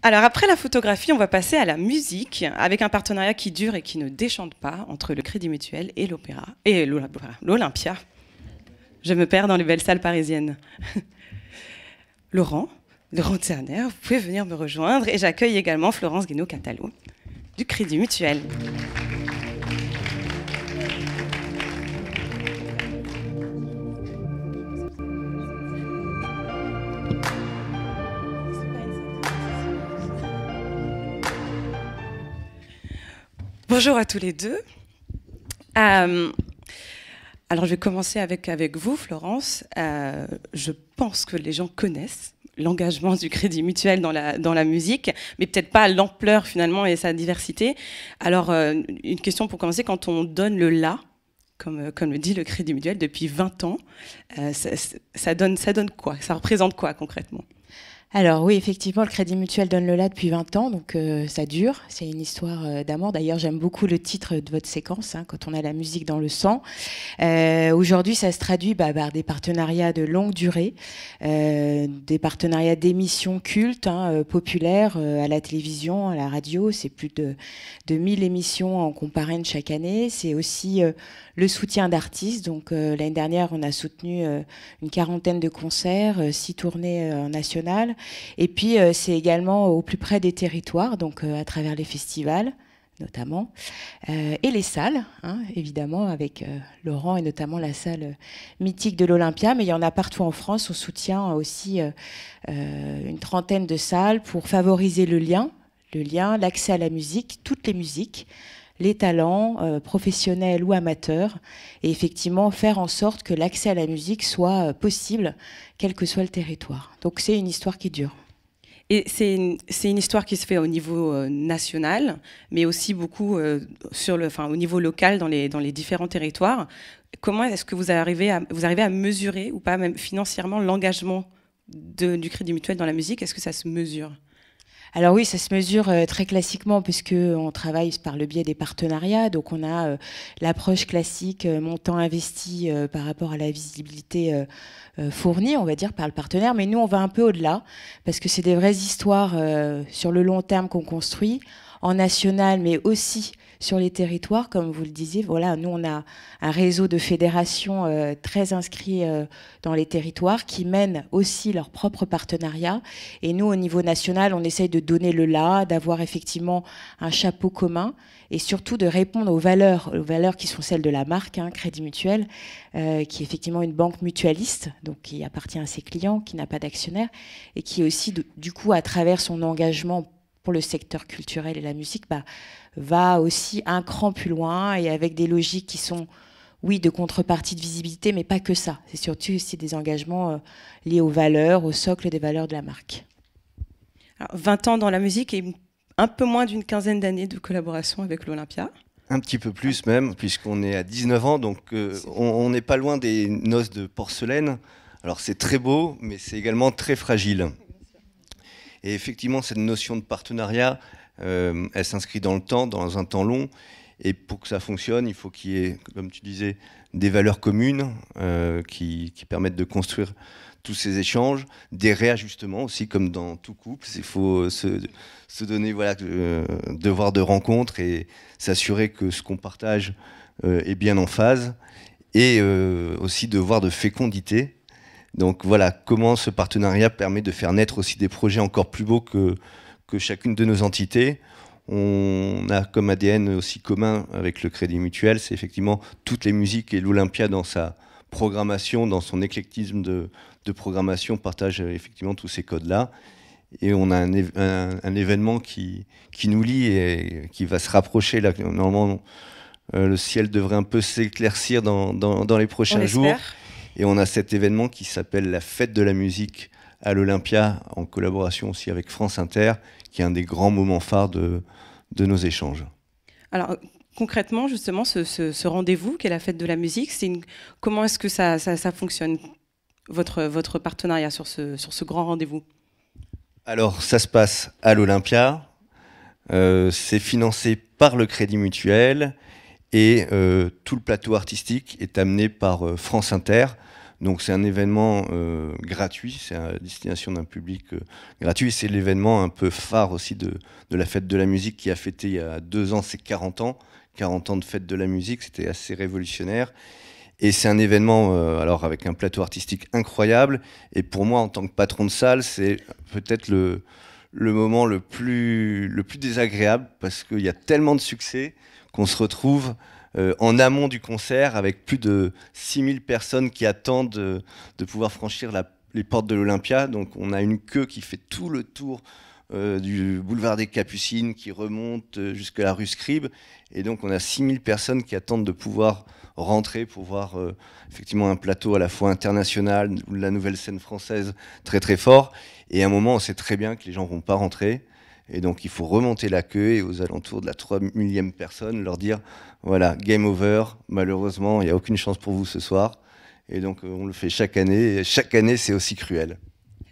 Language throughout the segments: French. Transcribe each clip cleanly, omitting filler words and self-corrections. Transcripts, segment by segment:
Alors après la photographie, on va passer à la musique avec un partenariat qui dure et qui ne déchante pas entre le Crédit Mutuel et l'Opéra et l'Olympia. Je me perds dans les belles salles parisiennes. Laurent Tserner, vous pouvez venir me rejoindre et j'accueille également Florence Guénaud-Catalo du Crédit Mutuel. Bonjour à tous les deux. Alors je vais commencer avec vous, Florence. Je pense que les gens connaissent l'engagement du Crédit Mutuel dans la musique, mais peut-être pas l'ampleur finalement et sa diversité. Alors une question pour commencer, quand on donne le la, comme le dit le Crédit Mutuel depuis 20 ans, ça donne quoi? Ça représente quoi concrètement? Alors oui, effectivement, le Crédit Mutuel donne le la depuis 20 ans, donc ça dure. C'est une histoire d'amour. D'ailleurs, j'aime beaucoup le titre de votre séquence, hein, quand on a la musique dans le sang. Aujourd'hui, ça se traduit par des partenariats de longue durée, des partenariats d'émissions cultes, populaires, à la télévision, à la radio. C'est plus de 1000 émissions qu'on parraine chaque année. C'est aussi le soutien d'artistes. Donc l'année dernière, on a soutenu une 40aine de concerts, 6 tournées nationales. Et puis c'est également au plus près des territoires, donc à travers les festivals notamment, et les salles, évidemment, avec Laurent et notamment la salle mythique de l'Olympia, mais il y en a partout en France. On soutient aussi une 30aine de salles pour favoriser le lien, l'accès à la musique, toutes les musiques, les talents professionnels ou amateurs, et effectivement faire en sorte que l'accès à la musique soit possible, quel que soit le territoire. Donc c'est une histoire qui dure. Et c'est une histoire qui se fait au niveau national, mais aussi beaucoup au niveau local dans les différents territoires. Comment est-ce que vous arrivez à mesurer, ou pas même financièrement, l'engagement du Crédit Mutuel dans la musique? Est-ce que ça se mesure? Alors oui, ça se mesure très classiquement puisqu'on travaille par le biais des partenariats. Donc on a l'approche classique, montant investi par rapport à la visibilité fournie, on va dire, par le partenaire. Mais nous, on va un peu au-delà parce que c'est des vraies histoires sur le long terme qu'on construit, en national, mais aussi sur les territoires, comme vous le disiez. Voilà, nous, on a un réseau de fédérations très inscrits dans les territoires qui mènent aussi leurs propres partenariats. Et nous, au niveau national, on essaye de donner le là, d'avoir effectivement un chapeau commun et surtout de répondre aux valeurs qui sont celles de la marque, Crédit Mutuel, qui est effectivement une banque mutualiste, donc qui appartient à ses clients, qui n'a pas d'actionnaire et qui aussi, du coup, à travers son engagement pour le secteur culturel et la musique, va aussi un cran plus loin et avec des logiques qui sont, oui, de contrepartie de visibilité, mais pas que ça. C'est surtout aussi des engagements liés aux valeurs, au socle des valeurs de la marque. Alors, 20 ans dans la musique et un peu moins d'une quinzaine d'années de collaboration avec l'Olympia. Un petit peu plus même, puisqu'on est à 19 ans, donc on n'est pas loin des noces de porcelaine. Alors c'est très beau, mais c'est également très fragile. Et effectivement, cette notion de partenariat, elle s'inscrit dans le temps, dans un temps long. Et pour que ça fonctionne, il faut qu'il y ait, comme tu disais, des valeurs communes qui permettent de construire tous ces échanges, des réajustements aussi, comme dans tout couple. Il faut se donner devoir de rencontre et s'assurer que ce qu'on partage est bien en phase. Et aussi devoir de fécondité. Donc voilà, comment ce partenariat permet de faire naître aussi des projets encore plus beaux que chacune de nos entités. On a comme ADN aussi commun avec le Crédit Mutuel, c'est effectivement toutes les musiques, et l'Olympia dans sa programmation, dans son éclectisme de programmation, partage effectivement tous ces codes-là. Et on a un événement qui nous lie et qui va se rapprocher. Là, normalement, le ciel devrait un peu s'éclaircir dans les prochains jours. Et on a cet événement qui s'appelle la Fête de la musique à l'Olympia, en collaboration aussi avec France Inter, qui est un des grands moments phares de nos échanges. Alors concrètement, justement, ce rendez-vous qu'est la Fête de la musique, comment est-ce que ça fonctionne, votre partenariat sur ce grand rendez-vous? Alors ça se passe à l'Olympia, c'est financé par le Crédit Mutuel et tout le plateau artistique est amené par France Inter. Donc c'est un événement gratuit, c'est à destination d'un public gratuit. C'est l'événement un peu phare aussi de la fête de la musique qui a fêté il y a 2 ans ses 40 ans. 40 ans de fête de la musique, c'était assez révolutionnaire. Et c'est un événement alors avec un plateau artistique incroyable. Et pour moi, en tant que patron de salle, c'est peut-être le moment le plus désagréable parce qu'il y a tellement de succès qu'on se retrouve en amont du concert avec plus de 6000 personnes qui attendent de pouvoir franchir les portes de l'Olympia. Donc on a une queue qui fait tout le tour du boulevard des Capucines qui remonte jusqu'à la rue Scribe. Et donc on a 6000 personnes qui attendent de pouvoir rentrer pour voir effectivement un plateau à la fois international, la nouvelle scène française très très fort. Et à un moment, on sait très bien que les gens vont pas rentrer. Et donc il faut remonter la queue et aux alentours de la 3000e personne, leur dire voilà, game over, malheureusement, il n'y a aucune chance pour vous ce soir. Et donc on le fait chaque année, et chaque année c'est aussi cruel.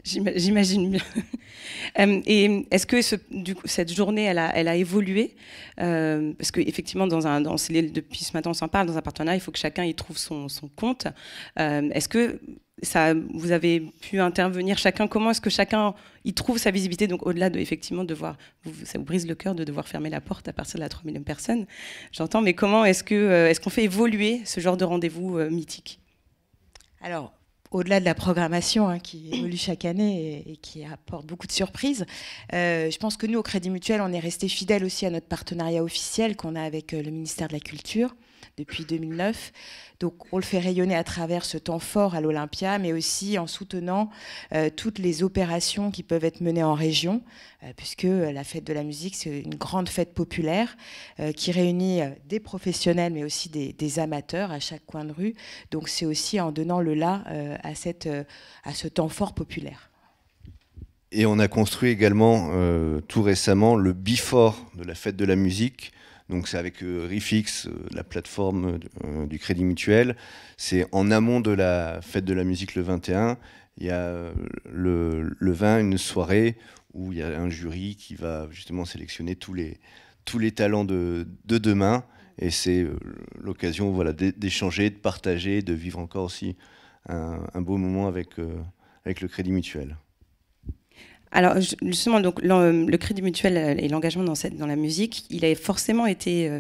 J'imagine bien. Et est-ce que cette journée, elle a évolué parce qu'effectivement, depuis ce matin, on s'en parle, dans un partenariat, il faut que chacun y trouve son compte. Est-ce que vous avez pu intervenir chacun? Comment est-ce que chacun y trouve sa visibilité? Donc au-delà de effectivement devoir, ça vous brise le cœur de devoir fermer la porte à partir de la 3000e personne, j'entends, mais comment est-ce qu'on fait évoluer ce genre de rendez-vous mythique? Alors, au-delà de la programmation qui évolue chaque année et qui apporte beaucoup de surprises, je pense que nous, au Crédit Mutuel, on est resté fidèles aussi à notre partenariat officiel qu'on a avec le ministère de la Culture depuis 2009. Donc, on le fait rayonner à travers ce temps fort à l'Olympia, mais aussi en soutenant toutes les opérations qui peuvent être menées en région, puisque la fête de la musique, c'est une grande fête populaire qui réunit des professionnels, mais aussi des amateurs à chaque coin de rue. Donc, c'est aussi en donnant le là à ce temps fort populaire. Et on a construit également tout récemment le before de la fête de la musique. Donc c'est avec Rifix, la plateforme du Crédit Mutuel. C'est en amont de la fête de la musique le 21. Il y a le 20, une soirée où il y a un jury qui va justement sélectionner tous les talents de demain. Et c'est l'occasion d'échanger, de partager, de vivre encore aussi un beau moment avec le Crédit Mutuel. Alors justement, donc, le Crédit Mutuel et l'engagement dans la musique, il a forcément été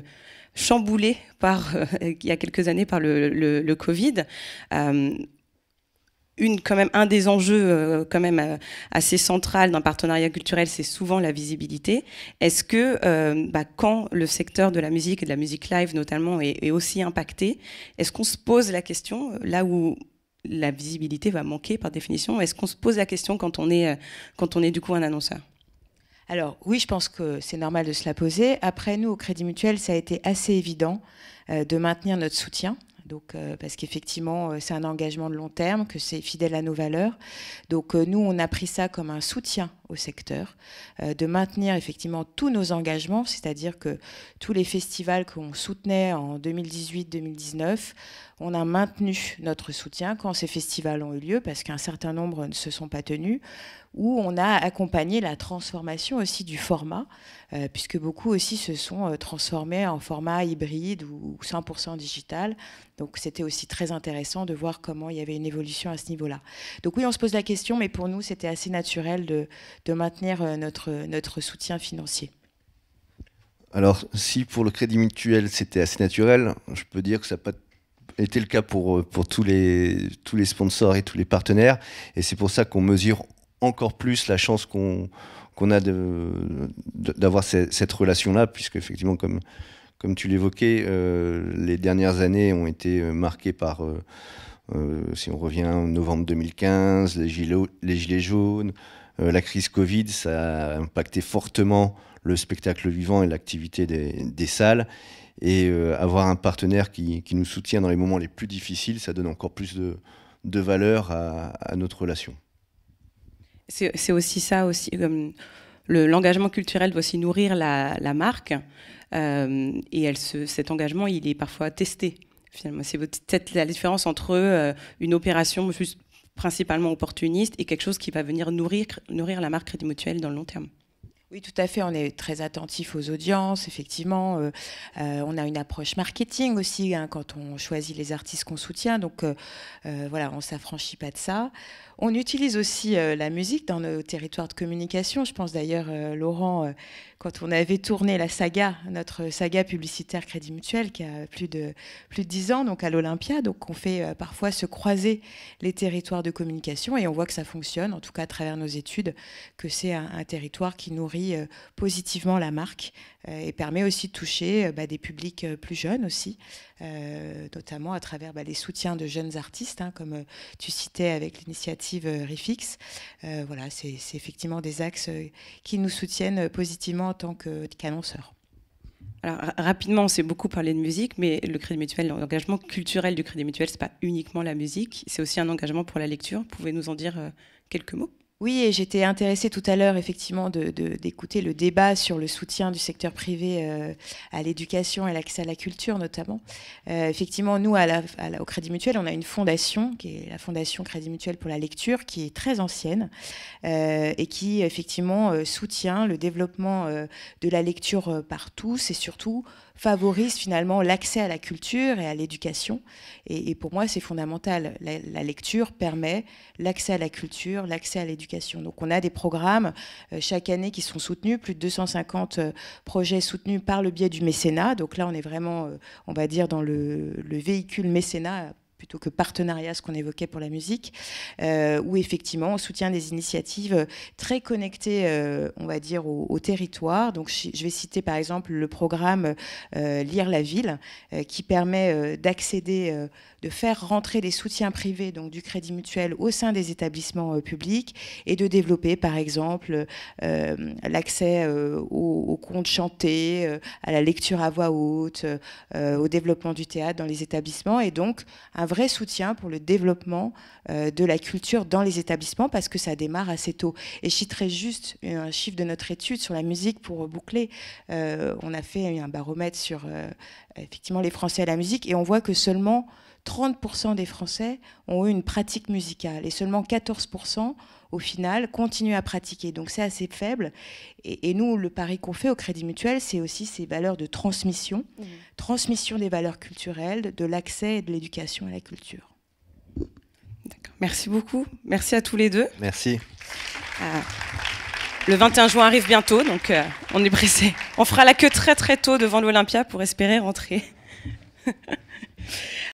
chamboulé il y a quelques années par le Covid. Quand même, un des enjeux assez central d'un partenariat culturel, c'est souvent la visibilité. Est-ce que quand le secteur de la musique et de la musique live notamment est aussi impacté, est-ce qu'on se pose la question, là où la visibilité va manquer par définition, est-ce qu'on se pose la question quand on est du coup un annonceur? Alors oui, je pense que c'est normal de se la poser. Après, nous, au Crédit Mutuel, ça a été assez évident de maintenir notre soutien. Donc, parce qu'effectivement, c'est un engagement de long terme, que c'est fidèle à nos valeurs. Donc, nous, on a pris ça comme un soutien au secteur, de maintenir effectivement tous nos engagements, c'est-à-dire que tous les festivals qu'on soutenait en 2018-2019, on a maintenu notre soutien quand ces festivals ont eu lieu, parce qu'un certain nombre ne se sont pas tenus, où on a accompagné la transformation aussi du format, puisque beaucoup aussi se sont transformés en format hybride ou 100% digital. Donc c'était aussi très intéressant de voir comment il y avait une évolution à ce niveau-là. Donc oui, on se pose la question, mais pour nous, c'était assez naturel de maintenir notre soutien financier. Alors, si pour le Crédit Mutuel, c'était assez naturel, je peux dire que ça n'a pas été le cas pour tous les sponsors et tous les partenaires. Et c'est pour ça qu'on mesure encore plus la chance qu'on a d'avoir cette relation-là, puisque effectivement, comme tu l'évoquais, les dernières années ont été marquées par, si on revient en novembre 2015, les gilets jaunes, la crise Covid, ça a impacté fortement le spectacle vivant et l'activité des salles. Et avoir un partenaire qui nous soutient dans les moments les plus difficiles, ça donne encore plus de valeur à notre relation. C'est aussi ça, l'engagement culturel doit aussi nourrir la marque. Et cet engagement, il est parfois testé. Finalement, c'est peut-être la différence entre une opération juste principalement opportuniste et quelque chose qui va venir nourrir la marque Crédit Mutuel dans le long terme. Oui, tout à fait. On est très attentif aux audiences, effectivement. On a une approche marketing aussi hein, quand on choisit les artistes qu'on soutient. Donc voilà, on ne s'affranchit pas de ça. On utilise aussi la musique dans nos territoires de communication. Je pense d'ailleurs, Laurent, quand on avait tourné la saga, notre saga publicitaire Crédit Mutuel, qui a plus de 10 ans, donc à l'Olympia. Donc on fait parfois se croiser les territoires de communication et on voit que ça fonctionne, en tout cas à travers nos études, que c'est un territoire qui nourrit positivement la marque et permet aussi de toucher des publics plus jeunes aussi, notamment à travers les soutiens de jeunes artistes, hein, comme tu citais avec l'initiative Rifix. Voilà, c'est effectivement des axes qui nous soutiennent positivement en tant qu'annonceurs. Alors, rapidement, on s'est beaucoup parlé de musique, mais le Crédit Mutuel, l'engagement culturel du Crédit Mutuel, ce n'est pas uniquement la musique, c'est aussi un engagement pour la lecture. Vous pouvez nous en dire quelques mots ? Oui, et j'étais intéressée tout à l'heure, effectivement, d'écouter le débat sur le soutien du secteur privé à l'éducation et l'accès à la culture, notamment. Effectivement, nous, au Crédit Mutuel, on a une fondation, qui est la Fondation Crédit Mutuel pour la lecture, qui est très ancienne et qui, effectivement, soutient le développement de la lecture par tous et surtout favorise finalement l'accès à la culture et à l'éducation. Et pour moi, c'est fondamental. La lecture permet l'accès à la culture, l'accès à l'éducation. Donc on a des programmes chaque année qui sont soutenus, plus de 250 projets soutenus par le biais du mécénat. Donc là, on est vraiment, on va dire, dans le véhicule mécénat plutôt que partenariat, ce qu'on évoquait pour la musique, où effectivement on soutient des initiatives très connectées, on va dire, au territoire. Donc je vais citer par exemple le programme Lire la ville, qui permet d'accéder, de faire rentrer des soutiens privés, donc du Crédit Mutuel, au sein des établissements publics et de développer par exemple l'accès aux contes chantés, à la lecture à voix haute, au développement du théâtre dans les établissements, et donc un vrai soutien pour le développement de la culture dans les établissements, parce que ça démarre assez tôt. Et je citerai juste un chiffre de notre étude sur la musique pour boucler. On a fait un baromètre sur effectivement les Français à la musique, et on voit que seulement 30% des Français ont eu une pratique musicale, et seulement 14% au final continuent à pratiquer. Donc c'est assez faible. Et nous, le pari qu'on fait au Crédit Mutuel, c'est aussi ces valeurs de transmission, transmission des valeurs culturelles, de l'accès et de l'éducation à la culture. D'accord. Merci beaucoup. Merci à tous les deux. Merci. Le 21 juin arrive bientôt, donc on est pressé. On fera la queue très très tôt devant l'Olympia pour espérer rentrer.